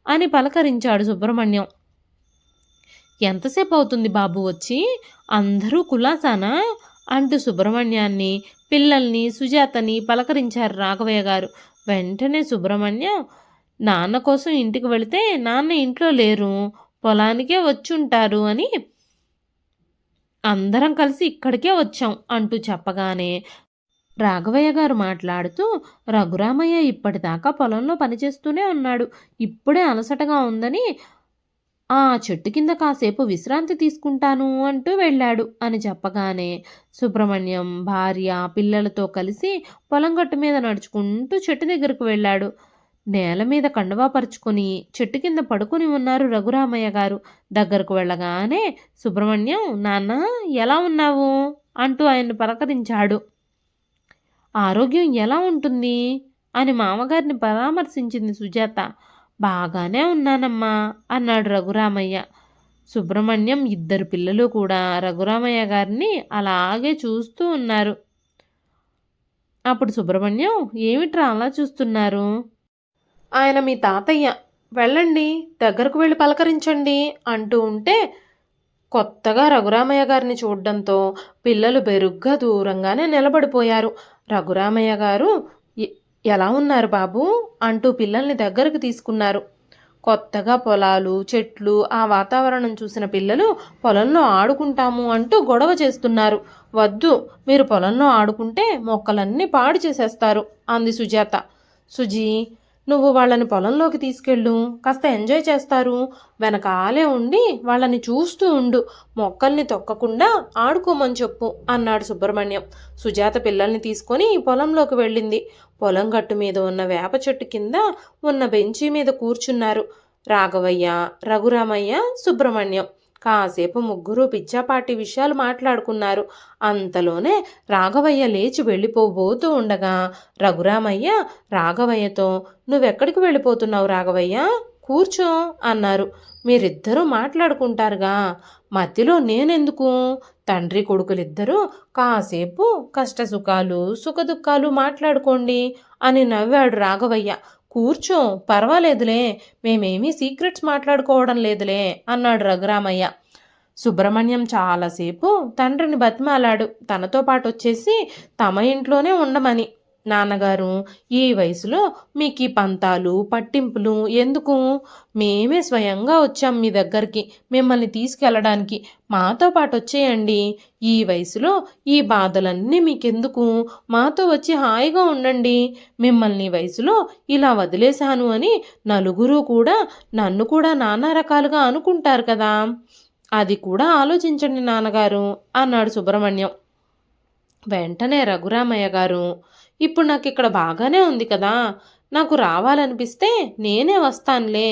అని పలకరించాడు సుబ్రహ్మణ్యం. ఎంతసేపు అవుతుంది బాబు వచ్చి? అందరూ కులాసానా అంటూ సుబ్రహ్మణ్యాన్ని పిల్లల్ని సుజాతని పలకరించారు రాఘవయ్య గారు. వెంటనే సుబ్రహ్మణ్యం నాన్న కోసం ఇంటికి వెళితే నాన్న ఇంట్లో లేరు, పొలానికే వచ్చుంటారు అని అందరం కలిసి ఇక్కడికే వచ్చాం అంటూ చెప్పగానే రాఘవయ్య గారు మాట్లాడుతూ రఘురామయ్య ఇప్పటిదాకా పొలంలో పనిచేస్తూనే ఉన్నాడు, ఇప్పుడే అలసటగా ఉందని ఆ చెట్టు కింద కాసేపు విశ్రాంతి తీసుకుంటాను అంటూ వెళ్ళాడు అని చెప్పగానే సుబ్రహ్మణ్యం భార్య పిల్లలతో కలిసి పొలం గట్టు మీద నడుచుకుంటూ చెట్టు దగ్గరకు వెళ్ళాడు. నేల మీద కండువా పరుచుకొని చెట్టు కింద పడుకుని ఉన్నారు రఘురామయ్య గారు. దగ్గరకు వెళ్ళగానే సుబ్రహ్మణ్యం నాన్న ఎలా ఉన్నావు అంటూ ఆయన్ని పలకరించాడు. ఆరోగ్యం ఎలా ఉంటుంది అని మామగారిని పరామర్శించింది సుజాత. బాగానే ఉన్నానమ్మా అన్నాడు రఘురామయ్య. సుబ్రహ్మణ్యం ఇద్దరు పిల్లలు కూడా రఘురామయ్య గారిని అలాగే చూస్తూ ఉన్నారు. అప్పుడు సుబ్రహ్మణ్యం ఏమిట్రా అలా చూస్తున్నారు? ఆయన మీ తాతయ్య, వెళ్ళండి దగ్గరకు వెళ్ళి పలకరించండి అంటూ ఉంటే కొత్తగా రఘురామయ్య గారిని చూడడంతో పిల్లలు బెరుగ్గా దూరంగానే నిలబడిపోయారు. రఘురామయ్య గారు ఎలా ఉన్నారు బాబు అంటూ పిల్లల్ని దగ్గరకు తీసుకున్నారు. కొత్తగా పొలాలు చెట్లు ఆ వాతావరణం చూసిన పిల్లలు పొలంలో ఆడుకుంటాము అంటూ గొడవ చేస్తున్నారు. వద్దు, మీరు పొలంలో ఆడుకుంటే మొక్కలన్నీ పాడు చేసేస్తారు అంది సుజాత. సుజీ, నువ్వు వాళ్ళని పొలంలోకి తీసుకెళ్ళు, కాస్త ఎంజాయ్ చేస్తారు, వెనకాలే ఉండి వాళ్ళని చూస్తూ ఉండు, మొక్కల్ని తొక్కకుండా ఆడుకోమని చెప్పు అన్నాడు సుబ్రహ్మణ్యం. సుజాత పిల్లల్ని తీసుకొని పొలంలోకి వెళ్ళింది. పొలం గట్టు మీద ఉన్న వేప చెట్టు కింద ఉన్న బెంచీ మీద కూర్చున్నారు రాఘవయ్య, రఘురామయ్య, సుబ్రహ్మణ్యం. కాసేపు ముగ్గురు పిచ్చాపాటి విషయాలు మాట్లాడుకున్నారు. అంతలోనే రాఘవయ్య లేచి వెళ్ళిపోబోతూ ఉండగా రఘురామయ్య రాఘవయ్యతో నువ్వెక్కడికి వెళ్ళిపోతున్నావు రాఘవయ్య, కూర్చో అన్నారు. మీరిద్దరూ మాట్లాడుకుంటారుగా, మధ్యలో నేనెందుకు? తండ్రి కొడుకులిద్దరూ కాసేపు కష్టసుఖాలు సుఖదుఖాలు మాట్లాడుకోండి అని నవ్వాడు రాఘవయ్య. కూర్చో, పర్వాలేదులే, మేమేమీ సీక్రెట్స్ మాట్లాడుకోవడం లేదులే అన్నాడు రఘురామయ్య. సుబ్రహ్మణ్యం చాలాసేపు తండ్రిని బతిమాలాడు తనతో పాటు వచ్చేసి తమ ఇంట్లోనే ఉండమని. నాన్నగారు, ఈ వయసులో మీకు ఈ పంతాలు పట్టింపులు ఎందుకు? మేమే స్వయంగా వచ్చాం మీ దగ్గరికి మిమ్మల్ని తీసుకెళ్ళడానికి. మాతో పాటు వచ్చేయండి. ఈ వయసులో ఈ బాధలన్నీ మీకెందుకు? మాతో వచ్చి హాయిగా ఉండండి. మిమ్మల్ని ఈ వయసులో ఇలా వదిలేశాను అని నలుగురు కూడా నన్ను కూడా నానా రకాలుగా అనుకుంటారు కదా. అది కూడా ఆలోచించండి నాన్నగారు అన్నాడు సుబ్రహ్మణ్యం. వెంటనే రఘురామయ్య గారు, ఇప్పుడు నాకు ఇక్కడ బాగానే ఉంది కదా, నాకు రావాలనిపిస్తే నేనే వస్తానులే,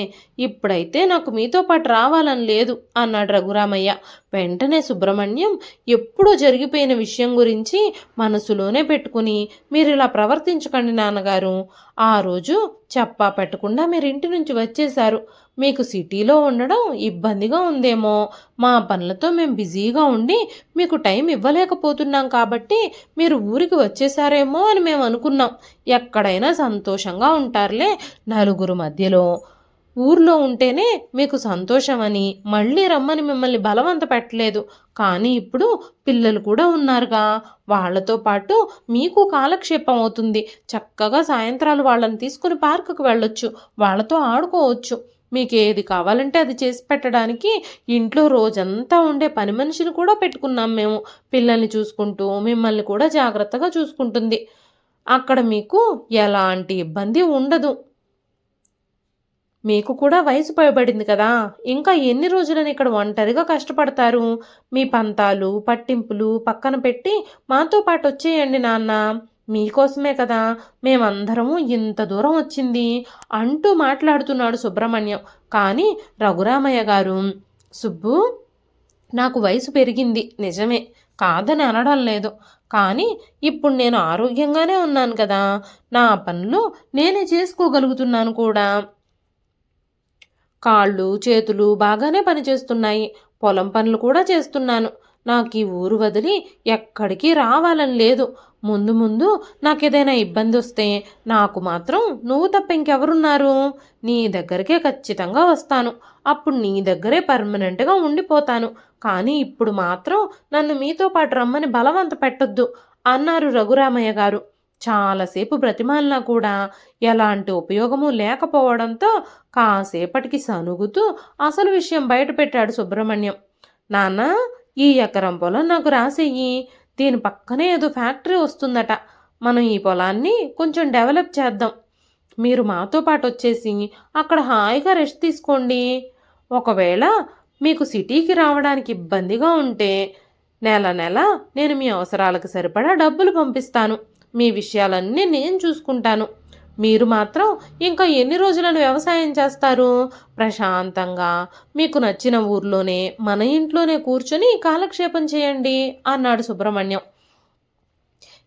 ఇప్పుడైతే నాకు మీతో పాటు రావాలని లేదు అన్నాడు రఘురామయ్య. వెంటనే సుబ్రహ్మణ్యం, ఎప్పుడో జరిగిపోయిన విషయం గురించి మనసులోనే పెట్టుకుని మీరు ఇలా ప్రవర్తించకండి నాన్నగారు. ఆ రోజు చెప్పా పెట్టకుండా మీరు ఇంటి నుంచి వచ్చేశారు. మీకు సిటీలో ఉండడం ఇబ్బందిగా ఉందేమో, మా పనులతో మేము బిజీగా ఉండి మీకు టైం ఇవ్వలేకపోతున్నాం కాబట్టి మీరు ఊరికి వచ్చేసారేమో అని మేము అనుకున్నాం. ఎక్కడైనా సంతోషంగా ఉంటారులే, నలుగురు మధ్యలో ఊర్లో ఉంటేనే మీకు సంతోషమని మళ్ళీ రమ్మని మిమ్మల్ని బలవంత పెట్టలేదు. కానీ ఇప్పుడు పిల్లలు కూడా ఉన్నారుగా, వాళ్లతో పాటు మీకు కాలక్షేపం అవుతుంది. చక్కగా సాయంత్రాలు వాళ్ళని తీసుకుని పార్కుకు వెళ్ళొచ్చు, వాళ్ళతో ఆడుకోవచ్చు. మీకు ఏది కావాలంటే అది చేసి పెట్టడానికి ఇంట్లో రోజంతా ఉండే పని మనిషిని కూడా పెట్టుకున్నాం మేము. పిల్లల్ని చూసుకుంటూ మిమ్మల్ని కూడా జాగ్రత్తగా చూసుకుంటుంది. అక్కడ మీకు ఎలాంటి ఇబ్బంది ఉండదు. మీకు కూడా వయసు పైబడింది కదా, ఇంకా ఎన్ని రోజులని ఇక్కడ ఒంటరిగా కష్టపడతారు? మీ పంతాలు పట్టింపులు పక్కన పెట్టి మాతో పాటు వచ్చేయండి నాన్న. మీకోసమే కదా మేమందరము ఇంత దూరం వచ్చింది అంటూ మాట్లాడుతున్నాడు సుబ్రహ్మణ్యం. కానీ రఘురామయ్య గారు, సుబ్బు, నాకు వయసు పెరిగింది నిజమే, కాదని అనడం లేదు. కానీ ఇప్పుడు నేను ఆరోగ్యంగానే ఉన్నాను కదా, నా పనులు నేనే చేసుకోగలుగుతున్నాను కూడా. కాళ్ళు చేతులు బాగానే పనిచేస్తున్నాయి, పొలం పనులు కూడా చేస్తున్నాను. నాకు ఈ ఊరు వదిలి ఎక్కడికి రావాలని లేదు. ముందు ముందు నాకేదైనా ఇబ్బంది వస్తే నాకు మాత్రం నువ్వు తప్ప ఇంకెవరున్నారు? నీ దగ్గరికే ఖచ్చితంగా వస్తాను. అప్పుడు నీ దగ్గరే పర్మనెంట్గా ఉండిపోతాను. కానీ ఇప్పుడు మాత్రం నన్ను మీతో పాటు రమ్మని బలవంత పెట్టొద్దు అన్నారు రఘురామయ్య గారు. చాలాసేపు బ్రతిమాలినా కూడా ఎలాంటి ఉపయోగము లేకపోవడంతో కాసేపటికి సనుగుతూ అసలు విషయం బయటపెట్టాడు సుబ్రహ్మణ్యం. నాన్న, ఈ ఎకరం పొలం నాకు రాసేయి. దీని పక్కనే ఏదో ఫ్యాక్టరీ వస్తుందట. మనం ఈ పొలాన్ని కొంచెం డెవలప్ చేద్దాం. మీరు మాతో పాటు వచ్చేసి అక్కడ హాయిగా రెస్ట్ తీసుకోండి. ఒకవేళ మీకు సిటీకి రావడానికి ఇబ్బందిగా ఉంటే నెల నెల నేను మీ అవసరాలకు సరిపడా డబ్బులు పంపిస్తాను. మీ విషయాలన్నీ నేను చూసుకుంటాను. మీరు మాత్రం ఇంకా ఎన్ని రోజులను వ్యవసాయం చేస్తారు? ప్రశాంతంగా మీకు నచ్చిన ఊర్లోనే మన ఇంట్లోనే కూర్చొని కాలక్షేపం చేయండి అన్నాడు సుబ్రహ్మణ్యం.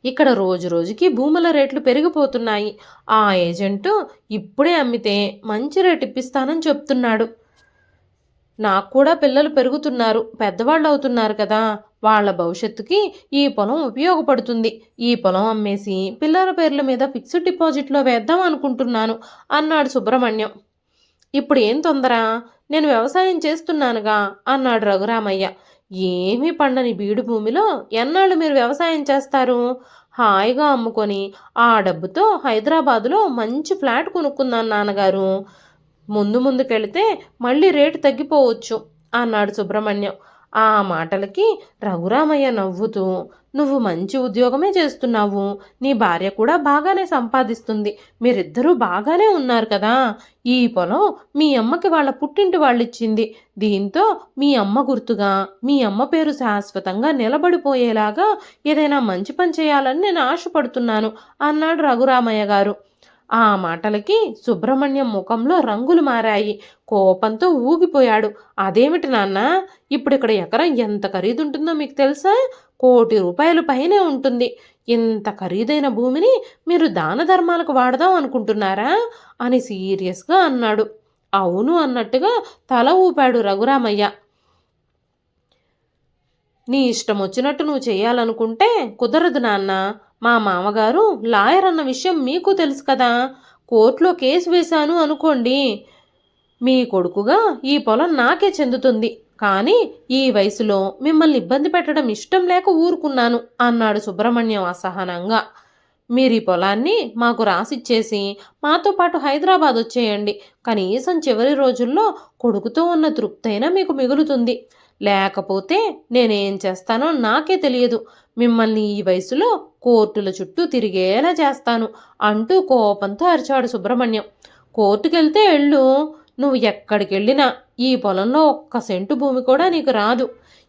ఇక్కడ రోజు రోజుకి భూముల రేట్లు పెరిగిపోతున్నాయి. ఆ ఏజెంటు ఇప్పుడే అమ్మితే మంచి రేటు ఇప్పిస్తానని చెప్తున్నాడు. నాకు కూడా పిల్లలు పెరుగుతున్నారు, పెద్దవాళ్ళు అవుతున్నారు కదా, వాళ్ళ భవిష్యత్తుకి ఈ పొలం ఉపయోగపడుతుంది. ఈ పొలం అమ్మేసి పిల్లల పేర్ల మీద ఫిక్స్డ్ డిపాజిట్లో వేద్దాం అనుకుంటున్నాను అన్నాడు సుబ్రహ్మణ్యం. ఇప్పుడు ఏం తొందర, నేను వ్యవసాయం చేస్తున్నానుగా అన్నాడు రఘురామయ్య. ఏమీ పండని బీడు భూమిలో ఎన్నాళ్ళు మీరు వ్యవసాయం చేస్తారు? హాయిగా అమ్ముకొని ఆ డబ్బుతో హైదరాబాదులో మంచి ఫ్లాట్ కొనుక్కుందాం నాన్నగారు. ముందుకెళితే మళ్ళీ రేటు తగ్గిపోవచ్చు అన్నాడు సుబ్రహ్మణ్యం. ఆ మాటలకి రఘురామయ్య నవ్వుతూ, నువ్వు మంచి ఉద్యోగమే చేస్తున్నావు, నీ భార్య కూడా బాగానే సంపాదిస్తుంది, మీరిద్దరూ బాగానే ఉన్నారు కదా, ఈ పొలం మీ అమ్మకి వాళ్ళ పుట్టింటి వాళ్ళిచ్చింది. దీంతో మీ అమ్మ గుర్తుగా మీ అమ్మ పేరు శాశ్వతంగా నిలబడిపోయేలాగా ఏదైనా మంచి పని చేయాలని నేను ఆశపడుతున్నాను అన్నాడు రఘురామయ్య గారు. ఆ మాటలకి సుబ్రహ్మణ్యం ముఖంలో రంగులు మారాయి. కోపంతో ఊగిపోయాడు. అదేమిటి నాన్న, ఇప్పుడు ఇక్కడ ఎకరం ఎంత ఖరీదుంటుందో మీకు తెలుసా? 1,00,00,000 రూపాయలు పైనే ఉంటుంది. ఇంత ఖరీదైన భూమిని మీరు దాన ధర్మాలకు వాడదాం అనుకుంటున్నారా అని సీరియస్గా అన్నాడు. అవును అన్నట్టుగా తల ఊపాడు రఘురామయ్య. నీ ఇష్టం వచ్చినట్టు నువ్వు చేయాలనుకుంటే కుదరదు నాన్న. మా మామగారు లాయర్ అన్న విషయం మీకు తెలుసు కదా. కోర్టులో కేసు వేశాను అనుకోండి, మీ కొడుకుగా ఈ పొలం నాకే చెందుతుంది. కానీ ఈ వయసులో మిమ్మల్ని ఇబ్బంది పెట్టడం ఇష్టం లేక ఊరుకున్నాను అన్నాడు సుబ్రహ్మణ్యం అసహనంగా. మీరు ఈ పొలాన్ని మాకు రాసిచ్చేసి మాతో పాటు హైదరాబాద్ వచ్చేయండి. కనీసం చివరి రోజుల్లో కొడుకుతో ఉన్న తృప్తైనా మీకు మిగులుతుంది. లేకపోతే నేనేం చేస్తానో నాకే తెలియదు. మిమ్మల్ని ఈ వయసులో కోర్టుల చుట్టూ తిరిగేలా చేస్తాను అంటూ కోపంతో అరిచాడు సుబ్రహ్మణ్యం. కోర్టుకెళ్తే వెళ్ళు. నువ్వు ఎక్కడికెళ్ళినా ఈ పొలంలో ఒక్క సెంటు భూమి కూడా నీకు రాదు.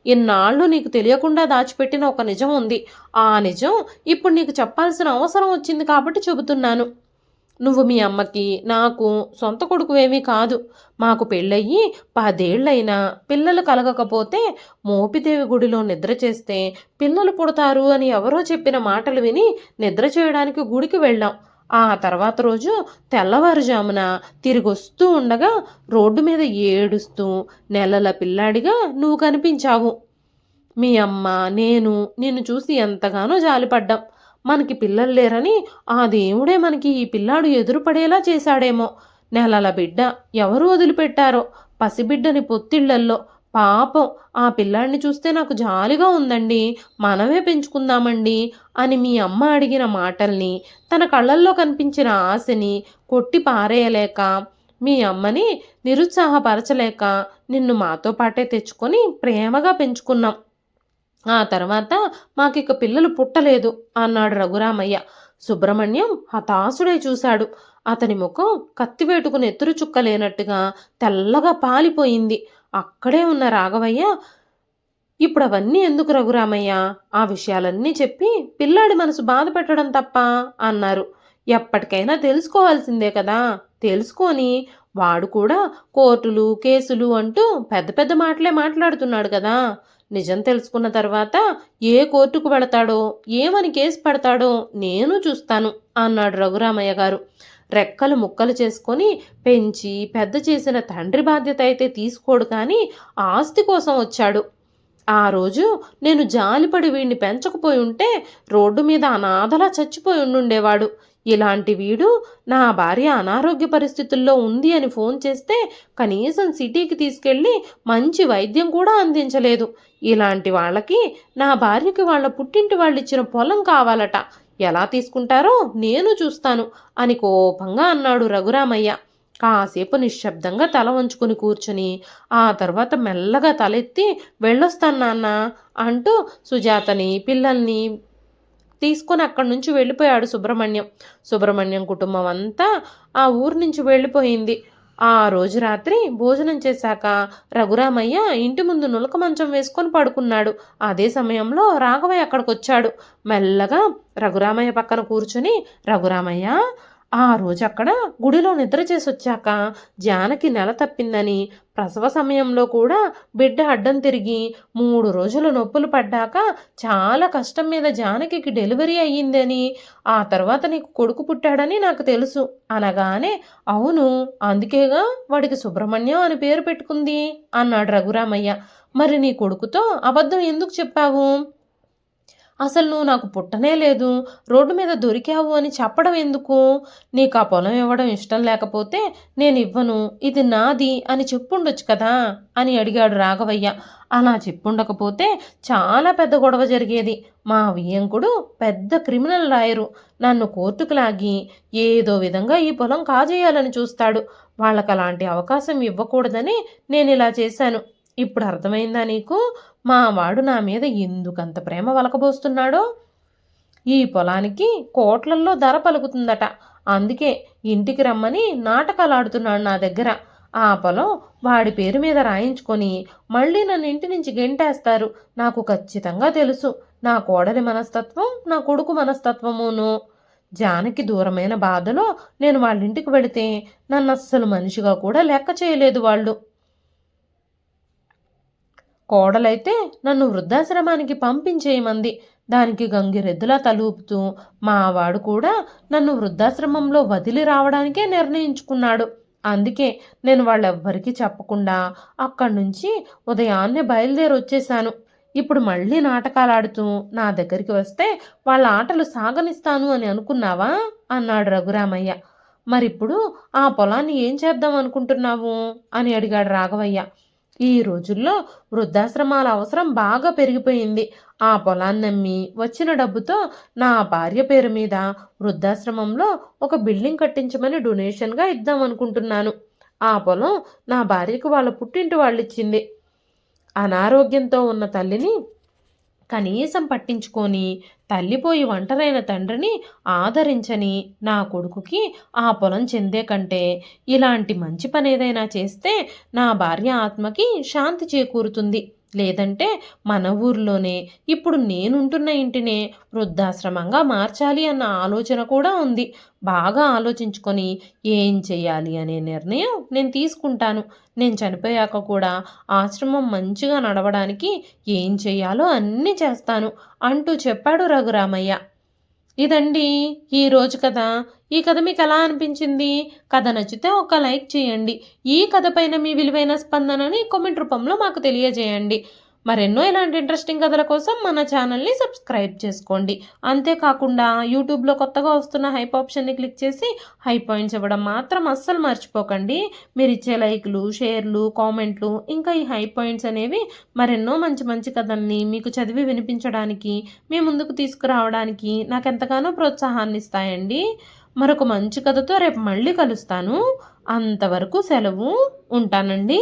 ఇన్నాళ్ళు నీకు తెలియకుండా దాచిపెట్టిన ఒక నిజం ఉంది. ఆ నిజం ఇప్పుడు నీకు చెప్పాల్సిన అవసరం వచ్చింది కాబట్టి చెబుతున్నాను. నువ్వు మీ అమ్మకి నాకు సొంత కొడుకువేమీ కాదు. మాకు పెళ్ళయ్యి 10 ఏళ్ళైనా పిల్లలు కలగకపోతే మోపిదేవి గుడిలో నిద్ర చేస్తే పిల్లలు పుడతారు అని ఎవరో చెప్పిన మాటలు విని నిద్ర చేయడానికి గుడికి వెళ్ళాం. ఆ తర్వాత రోజు తెల్లవారుజామున తిరిగొస్తూ ఉండగా రోడ్డు మీద ఏడుస్తూ నెలల పిల్లాడిగా నువ్వు కనిపించావు. మీ అమ్మ నేను నిన్ను చూసి ఎంతగానో జాలిపడ్డాం. మనకి పిల్లలు లేరని ఆ దేవుడే మనకి ఈ పిల్లాడు ఎదురుపడేలా చేశాడేమో. నెలల బిడ్డ ఎవరు వదిలిపెట్టారో పసిబిడ్డని పొత్తిళ్లల్లో. పాపం ఆ పిల్లాడిని చూస్తే నాకు జాలిగా ఉందండి. మనమే పెంచుకుందామండి అని మీ అమ్మ అడిగిన మాటల్ని, తన కళ్ళల్లో కనిపించిన ఆశని కొట్టి పారేయలేక, మీ అమ్మని నిరుత్సాహపరచలేక నిన్ను మాతో పాటే తెచ్చుకొని ప్రేమగా పెంచుకున్నాం. ఆ తర్వాత మాకిక పిల్లలు పుట్టలేదు అన్నాడు రఘురామయ్య. సుబ్రహ్మణ్యం హతాశుడై చూశాడు. అతని ముఖం కత్తివేటుకు నెత్తురు చుక్కలేనట్టుగా తెల్లగా పాలిపోయింది. అక్కడే ఉన్న రాఘవయ్య, ఇప్పుడు అవన్నీ ఎందుకు రఘురామయ్య? ఆ విషయాలన్నీ చెప్పి పిల్లాడి మనసు బాధ పెట్టడం తప్ప అన్నారు. ఎప్పటికైనా తెలుసుకోవాల్సిందే కదా. తెలుసుకొని వాడు కూడా కోర్టులు కేసులు అంటూ పెద్ద పెద్ద మాటలే మాట్లాడుతున్నాడు కదా. నిజం తెలుసుకున్న తర్వాత ఏ కోర్టుకు వెళతాడో ఏమని కేసు పెడతాడో నేను చూస్తాను అన్నాడు రఘురామయ్య గారు. రెక్కలు ముక్కలు చేసుకొని పెంచి పెద్ద చేసిన తండ్రి బాధ్యత అయితే తీసుకోడు కానీ ఆస్తి కోసం వచ్చాడు. ఆ రోజు నేను జాలిపడి వీడిని పెంచకపోయి ఉంటే రోడ్డు మీద అనాథలా చచ్చిపోయి ఉండుండేవాడు. ఇలాంటి వీడు నా భార్య అనారోగ్య పరిస్థితుల్లో ఉంది అని ఫోన్ చేస్తే కనీసం సిటీకి తీసుకెళ్ళి మంచి వైద్యం కూడా అందించలేదు. ఇలాంటి వాళ్ళకి నా భార్యకి వాళ్ళ పుట్టింటి వాళ్ళు ఇచ్చిన పొలం కావాలట. ఎలా తీసుకుంటారో నేను చూస్తాను అని కోపంగా అన్నాడు రఘురామయ్య. కాసేపు నిశ్శబ్దంగా తల వంచుకుని కూర్చుని ఆ తర్వాత మెల్లగా తలెత్తి వెళ్ళొస్తాను నాన్న అంటూ సుజాతని పిల్లల్ని తీసుకొని అక్కడి నుంచి వెళ్ళిపోయాడు సుబ్రహ్మణ్యం. సుబ్రహ్మణ్యం కుటుంబం అంతా ఆ ఊరు నుంచి వెళ్ళిపోయింది. ఆ రోజు రాత్రి భోజనం చేశాక రఘురామయ్య ఇంటి ముందు నులక మంచం వేసుకొని పడుకున్నాడు. అదే సమయంలో రాఘవయ్య అక్కడికొచ్చాడు. మెల్లగా రఘురామయ్య పక్కన కూర్చుని, రఘురామయ్య, ఆ రోజు అక్కడ గుడిలో నిద్ర చేసి వచ్చాక జానకి నెల తప్పిందని, ప్రసవ సమయంలో కూడా బిడ్డ అడ్డం తిరిగి 3 రోజులు నొప్పులు పడ్డాక చాలా కష్టం మీద జానకి డెలివరీ అయ్యిందని, ఆ తర్వాత నీకు కొడుకు పుట్టాడని నాకు తెలుసు అనగానే, అవును అందుకేగా వాడికి సుబ్రహ్మణ్యం అని పేరు పెట్టుకుంది అన్నాడు రఘురామయ్య. మరి నీ కొడుకుతో అబద్ధం ఎందుకు చెప్పావు? అసలు నువ్వు నాకు పుట్టనే లేదు, రోడ్డు మీద దొరికావు అని చెప్పడం ఎందుకు? నీకు ఆ పొలం ఇవ్వడం ఇష్టం లేకపోతే నేను ఇవ్వను, ఇది నాది అని చెప్పుండొచ్చు కదా అని అడిగాడు రాఘవయ్య. అలా చెప్పుండకపోతే చాలా పెద్ద గొడవ జరిగేది. మా వియ్యంకుడు పెద్ద క్రిమినల్ లాయరు. నన్ను కోర్టుకు లాగి ఏదో విధంగా ఈ పొలం కాజేయాలని చూస్తాడు. వాళ్ళకి అలాంటి అవకాశం ఇవ్వకూడదని నేను ఇలా చేశాను. ఇప్పుడు అర్థమైందా నీకు మా వాడు నా మీద ఎందుకంత ప్రేమ వలకబోస్తున్నాడో? ఈ పొలానికి కోట్లల్లో ధర పలుకుతుందట. అందుకే ఇంటికి రమ్మని నాటకాలు ఆడుతున్నాడు నా దగ్గర. ఆ పొలం వాడి పేరు మీద రాయించుకొని మళ్ళీ నన్ను ఇంటి నుంచి గెంటేస్తారు. నాకు ఖచ్చితంగా తెలుసు నా కోడలి మనస్తత్వం, నా కొడుకు మనస్తత్వమును. జానకి దూరమైన బాధలో నేను వాళ్ళింటికి వెళితే నన్ను అస్సలు మనిషిగా కూడా లెక్క చేయలేదు వాళ్ళు. కోడలైతే నన్ను వృద్ధాశ్రమానికి పంపించేయమంది. దానికి గంగిరెద్దులా తలూపుతూ మావాడు కూడా నన్ను వృద్ధాశ్రమంలో వదిలి రావడానికే నిర్ణయించుకున్నాడు. అందుకే నేను వాళ్ళెవ్వరికీ చెప్పకుండా అక్కడి నుంచి ఉదయాన్నే బయలుదేరి వచ్చేశాను. ఇప్పుడు మళ్ళీ నాటకాలాడుతూ నా దగ్గరికి వస్తే వాళ్ళ ఆటలు సాగనిస్తాను అని అనుకున్నావా అన్నాడు రఘురామయ్య. మరిప్పుడు ఆ పొలాన్ని ఏం చేద్దాం అనుకుంటున్నావు అని అడిగాడు రాఘవయ్య. ఈ రోజుల్లో వృద్ధాశ్రమాల అవసరం బాగా పెరిగిపోయింది. ఆ పొలాన్నమ్మి వచ్చిన డబ్బుతో నా భార్య పేరు మీద వృద్ధాశ్రమంలో ఒక బిల్డింగ్ కట్టించమని డొనేషన్గా ఇద్దామనుకుంటున్నాను. ఆ పొలం నా భార్యకు వాళ్ళ పుట్టింటి వాళ్ళిచ్చింది. అనారోగ్యంతో ఉన్న తల్లిని కనీసం పట్టించుకొని తల్లిపోయి ఒంటరైన తండ్రిని ఆదరించని నా కొడుకుకి ఆ పొలం చెందే కంటే ఇలాంటి మంచి పని ఏదైనా చేస్తే నా భార్య ఆత్మకి శాంతి చేకూరుతుంది. లేదంటే మన ఊర్లోనే ఇప్పుడు నేనుంటున్న ఇంటినే వృద్ధాశ్రమంగా మార్చాలి అన్న ఆలోచన కూడా ఉంది. బాగా ఆలోచించుకొని ఏం చేయాలి అనే నిర్ణయం నేను తీసుకుంటాను. నేను చనిపోయాక కూడా ఆశ్రమం మంచిగా నడవడానికి ఏం చెయ్యాలో అన్నీ చేస్తాను అంటూ చెప్పాడు రఘురామయ్య. ఇదండి ఈరోజు కథ. ఈ కథ మీకు ఎలా అనిపించింది? కథ నచ్చితే ఒక లైక్ చేయండి. ఈ కథ పైన మీ విలువైన స్పందనని కామెంట్ రూపంలో మాకు తెలియజేయండి. మరెన్నో ఇలాంటి ఇంట్రెస్టింగ్ కథల కోసం మన ఛానల్ని సబ్స్క్రైబ్ చేసుకోండి. అంతేకాకుండా యూట్యూబ్లో కొత్తగా వస్తున్న హైప్ ఆప్షన్ని క్లిక్ చేసి హై పాయింట్స్ ఇవ్వడం మాత్రం అస్సలు మర్చిపోకండి. మీరు ఇచ్చే లైక్లు, షేర్లు, కామెంట్లు, ఇంకా ఈ హై పాయింట్స్ అనేవి మరెన్నో మంచి మంచి కథల్ని మీకు చదివి వినిపించడానికి, మీ ముందుకు తీసుకురావడానికి నాకు ఎంతగానో ప్రోత్సాహాన్ని ఇస్తాయండి. మరొక మంచి కథతో రేపు మళ్ళీ కలుస్తాను. అంతవరకు సెలవు. ఉంటానండి.